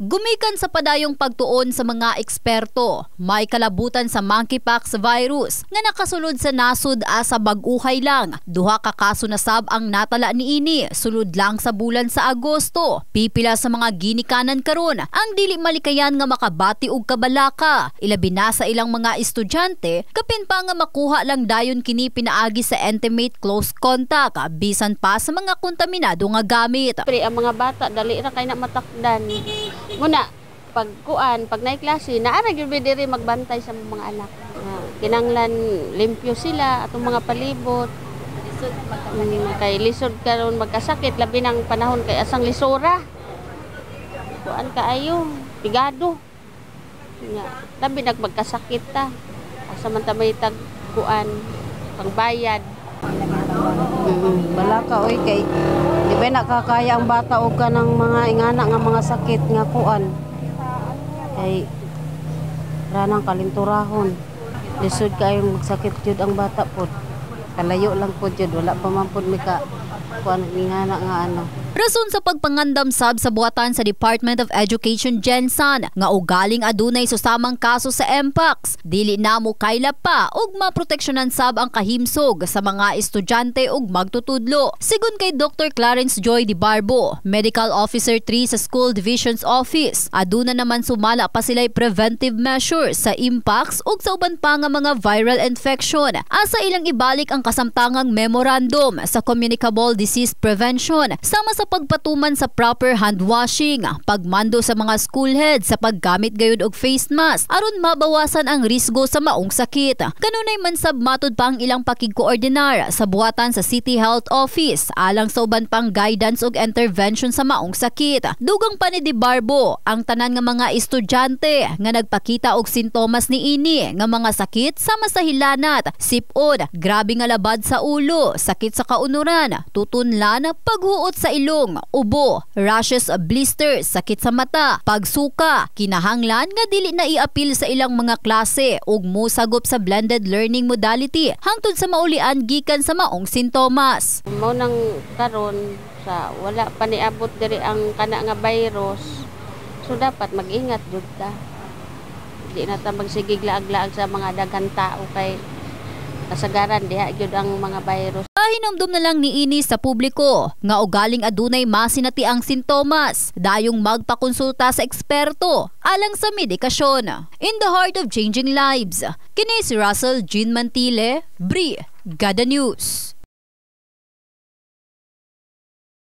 Gumikan sa padayong pagtuon sa mga eksperto, may kalabutan sa monkeypox virus nga nakasulod sa nasud asa bag-uhay lang. Duha ka kaso na sab ang natala niini sulod lang sa bulan sa Agosto. Pipila sa mga ginikanan karon ang dili malikayan nga makabati og kabalaka. Ilabi na sa ilang mga estudyante kapin pa nga makuha lang dayon kini pinaagi sa intimate close contact bisan pa sa mga kontaminado nga gamit. Pre, ang mga bata dali ra kay na matakdan. Muna, pag naiklase, naara gyud diri magbantay sa mga anak. Kinanglan limpyo sila atong mga palibot. Kay lisod karon magkasakit labi ng panahon kay asang lisura. Kuan kaayo, pigado. Labi nagmagkasakit ta. Asa man ta may tagkuan pangbayad. Balaka oy kay di ba nakakaya ang bata og kanang mga ingana nga mga sakit nga kuan. Kay ranang kalinturahon. Lisod kayong magsakit jud ang bata pod. Kalayo lang pod jud wala pa man pod mika kuan ingana nga ano. Rason sa pagpangandam sab sa buhatan sa Department of Education Gensan nga ugaling adunay susamang kaso sa Mpox, dili namo kayla pa og maproteksyonan sab ang kahimsog sa mga estudyante ug magtutudlo. Sigon kay Dr. Clarence Joy Di Barbo, Medical Officer 3 sa School Division's Office, aduna naman sumala pa sila'y preventive measures sa Mpox ug sa uban pa nga mga viral infection. Asa ilang ibalik ang kasamtangang memorandum sa Communicable Disease Prevention sama sa pagpatuman sa proper hand washing, pagmando sa mga school heads sa paggamit gayud og face mask aron mabawasan ang risgo sa maong sakit. Kanunay man sab matud pa ang ilang pakigkoordinar sa buhatan sa City Health Office alang sa uban pang guidance ug intervention sa maong sakit. Dugang pa ni Di Barbo ang tanan nga mga estudyante nga nagpakita og sintomas niini nga mga sakit sama sa hilanat, sipod, grabe nga labad sa ulo, sakit sa kaunuran, tutunlan, paghuot sa ilong, ubo, rashes, blisters, sakit sa mata, pagsuka, kinahanglan nga dili na iapil sa ilang mga klase ug musagop sa blended learning modality hangtod sa maulian gikan sa maong sintomas. Mao nang karon sa wala pa niabot diri ang kana nga virus. So dapat mag-ingat jud ta. Di na ta magsigig laag-laag sa mga daghang tao kay kasagaran diha gyud ang mga virus. Hinumdum na lang niini sa publiko nga ugaling adunay masinati ang sintomas, dayong magpakonsulta sa eksperto alang sa medikasyon. In the heart of changing lives, kini si Russell Jean Mantile, Brigada News.